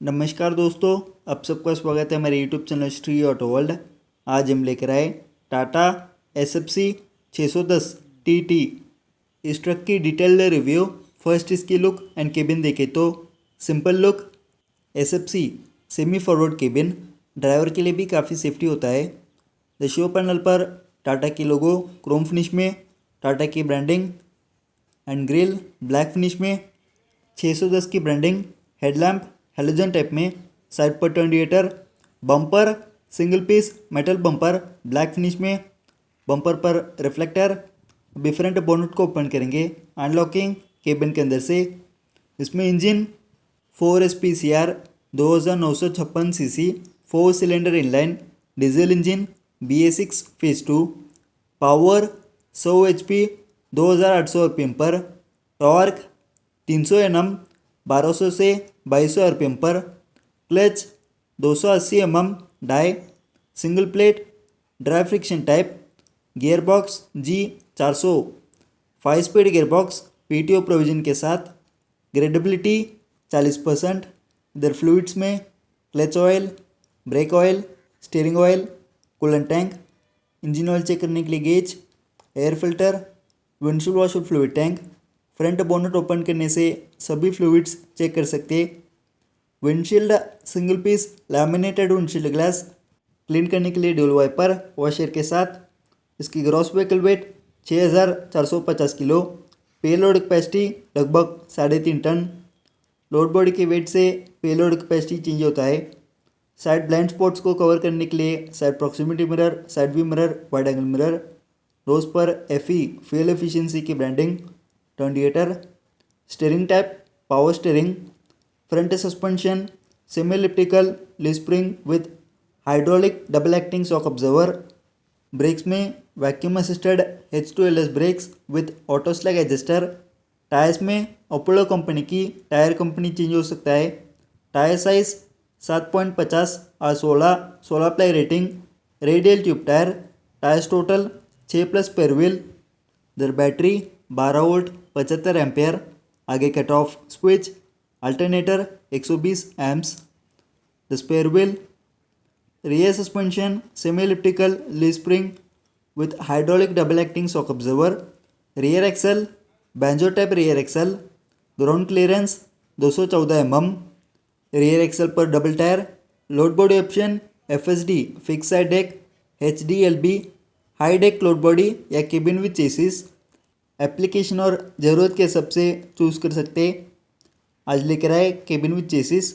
नमस्कार दोस्तों, आप सबका स्वागत है मेरे YouTube channel Shri auto world. आज हम लेकर आए टाटा SFC 610 TT। इस ट्रक की डिटेल्ड रिव्यू। फर्स्ट इसकी लुक एंड केबिन देखें तो simple look. SFC semi forward cabin, driver के लिए भी काफ़ी सेफ्टी होता है। द शो पैनल पर टाटा की लोगो क्रोम फिनिश में, टाटा की branding and grill black finish में, 610 की ब्रांडिंग, हेडलैम्प हेलोजन टाइप में, साइड पर टर्निएटर, bumper single piece metal bumper black finish में, बम्पर पर रिफ्लेक्टर। डिफरेंट बोनट को ओपन करेंगे, अनलॉकिंग केबिन के अंदर से। इसमें engine 4 SPCR 2956 cc 4 cylinder inline diesel engine BS6 phase 2, power 100 HP 2800 RPM पर, टॉर्क 300 Nm 1200 से 2200 RPM पर, clutch 280 mm die, single plate dry friction type, gear box G400 5 speed gear box PTO provision के साथ, gradeability 40%। इधर fluids में clutch oil, brake oil, steering oil, coolant tank, engine oil check करने के लिए gauge, air filter, windshield washer fluid tank. Front bonnet open करने से सभी फ्लूइड्स चेक कर सकते हैं। Windshield single piece laminated windshield glass, clean करने के लिए ड्यूल वाइपर वॉशर के साथ। इसकी ग्रॉस व्हीकल वेट 6450 किलो, पेलोड कैपेसिटी लगभग 3.5 टन। लोड बॉडी के वेट से पेलोड कैपेसिटी चेंज होता है। साइड ब्लाइंड स्पॉट्स को कवर करने के लिए side proximity mirror, side view mirror, wide angle mirror. Doors पर FE फ्यूल एफिशिएंसी की ब्रांडिंग, टर्निएटर, steering type power steering, front suspension semi elliptical leaf spring with hydraulic double acting shock absorber. Brakes में vacuum assisted H2LS brakes with auto slack adjuster. Tyres में Apollo company की tyre company change हो सकता है। Tyre size 7.50 R16 16 ply rating, radial tube tyre. Tyres total 6+ pair wheel. इधर battery 12 volt 75 ampere, आगे cut off switch, alternator 120 amps. The spare wheel, rear suspension semi elliptical leaf spring with hydraulic double acting shock observer. Rear axle banjo type rear axle. Ground clearance 214 mm। Rear axle पर double tyre. Load body option FSD fix side deck, HDLB high deck load body या cabin with chassis. Application और ज़रूरत के हिसाब से choose कर सकते हैं। आज लेकर आए केबिन विथ चेसिस।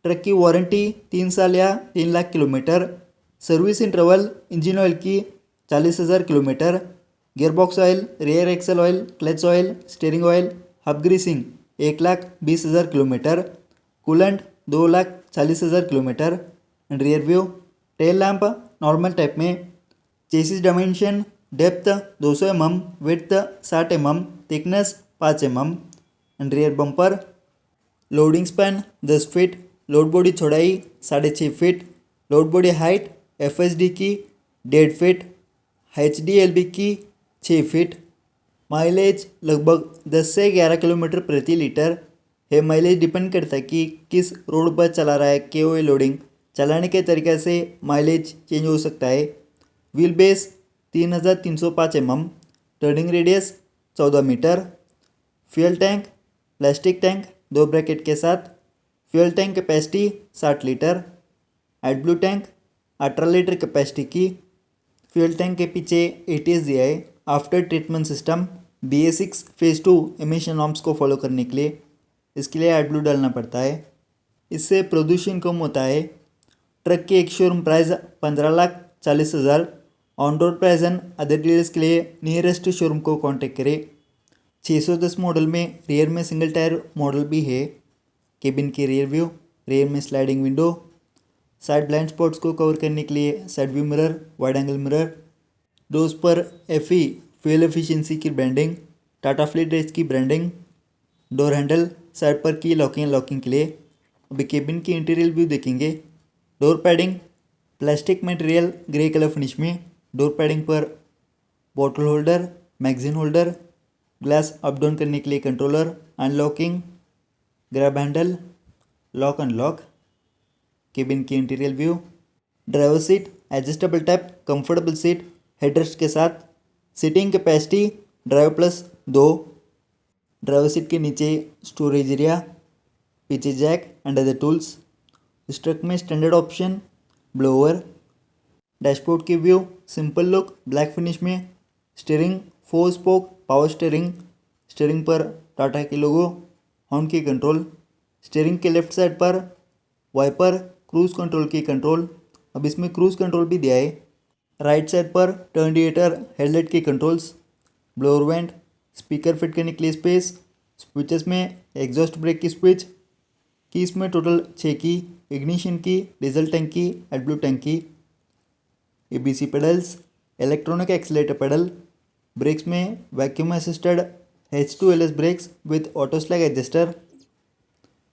ट्रक की वारंटी 3 साल या 3 lakh kilometre. Service interval engine oil की 40,000 kilometre. Gear box oil, rear axle oil, clutch oil, steering oil, hub greasing 1,20,000 kilometre. Coolant 2,40,000 kilometre. And rear view, tail lamp normal type में। Chassis dimension, depth 200 mm, width 60 mm, thickness 5 mm। And rear bumper, loading span 10 feet, load body चौड़ाई 6.5 feet, load body height FSD की 1.5 feet, HDLB की 6 feet. Mileage लगभग 10 से 11 kilometre प्रति litre है। Mileage depend करता है कि किस रोड पर चला रहा है, KOA लोडिंग चलाने के तरीके से माइलेज चेंज हो सकता है। Wheel base 3,305 mm, turning radius 14 metre. Fuel tank plastic tank 2 bracket के साथ। Fuel tank capacity 60 litre. AdBlue tank 18 litre capacity की। फ्यूल टैंक के पीछे ATS दिया है, after treatment system. BS6 phase 2 emission norms को फॉलो करने के लिए इसके लिए एडब्लू डालना पड़ता है। इससे प्रदूषण कम होता है। ट्रक की एक showroom price 15,40,000। On road price and other dealers के लिए नियरेस्ट शोरूम को कांटेक्ट करें। 610 मॉडल में रियर में सिंगल टायर मॉडल भी है। केबिन की रियर व्यू, रियर में sliding window, side blind spots को कवर करने के लिए side view mirror, wide angle mirror. Doors पर FE फ्यूल एफिशिएंसी की ब्रांडिंग, टाटा फ्लीट रेस की ब्रांडिंग। डोर हैंडल साइड पर की लॉकिंग के लिए। अभी केबिन की इंटीरियर व्यू देखेंगे। Door padding plastic material grey colour finish में। डोर पैडिंग पर bottle holder, magazine holder, glass up down करने के लिए controller, unlocking, grab handle. Lock unlock, cabin की interior view, driver seat adjustable type comfortable seat headrest के साथ, seating capacity driver plus 2, driver seat के नीचे storage area, पीछे jack and other tools, स्ट्रक में स्टैंडर्ड ऑप्शन ब्लोअर, डैशबोर्ड की view simple look black finish में, steering 4 spoke power steering, steering पर टाटा की लोगो, हॉर्न की कंट्रोल, स्टीयरिंग के लेफ्ट साइड पर वाइपर क्रूज कंट्रोल की कंट्रोल, अब इसमें क्रूज कंट्रोल भी दिया है, राइट साइड पर टर्न इंडिकेटर हेडलाइट की controls, blower vent, speaker fit करने के लिए स्पेस, स्विचेस में एग्जॉस्ट ब्रेक की स्विच, कीज में total 6 key, ignition key, diesel tank key, AdBlue tank key, ABC pedals, electronic accelerator pedal, brakes में vacuum assisted H2LS brakes with auto slack adjuster,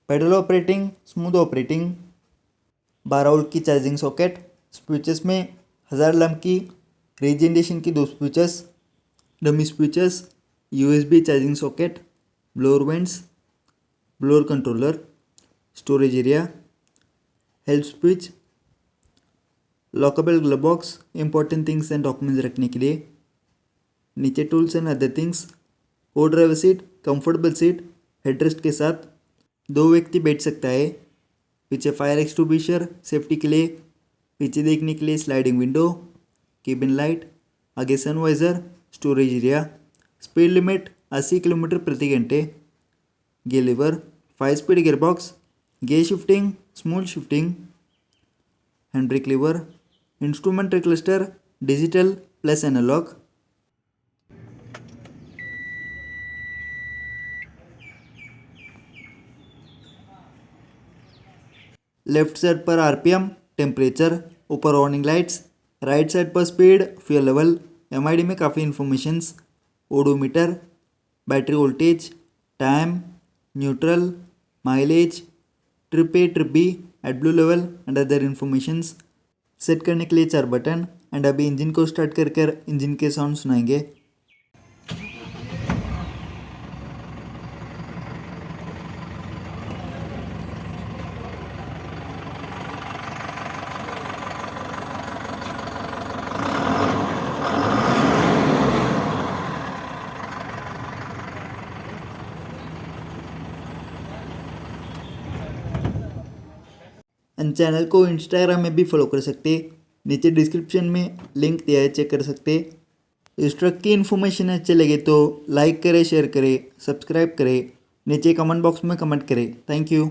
pedal operating smooth operating, 12 volt की charging socket, switches में 1000 lamp की, regeneration की 2 switches, dummy switches, USB charging socket, blower vents, blower controller, storage area, help switch, lockable glove box important things and documents रखने के लिए, नीचे tools and other things, को driver seat comfortable seat headrest के साथ 2 व्यक्ति बैठ सकता है, पीछे फायर एक्सटिंग्विशर सेफ्टी के लिए, पीछे देखने के लिए स्लाइडिंग विंडो, केबिन लाइट, आगे sun visor, storage area, speed limit 80 kilometre प्रति घंटे, gear lever, 5 speed gear box, gear shifting smooth shifting, hand brake lever, instrument cluster digital plus analogue, left side पर RPM टेम्परेचर, ऊपर warning lights, right side पर speed fuel level, MID में काफ़ी informations, odometer, battery voltage, time, neutral, mileage, trip A trip B, AdBlue level and other informations, set करने के लिए 4 button and अभी engine को स्टार्ट कर इंजन के साउंड सुनाएंगे। एंड चैनल को इंस्टाग्राम में भी फॉलो कर सकते, नीचे डिस्क्रिप्शन में लिंक दिया है, चेक कर सकते। इस ट्रक की इन्फॉर्मेशन अच्छे लगे तो लाइक करें, शेयर करें, सब्सक्राइब करें, नीचे कमेंट बॉक्स में कमेंट करें। Thank you.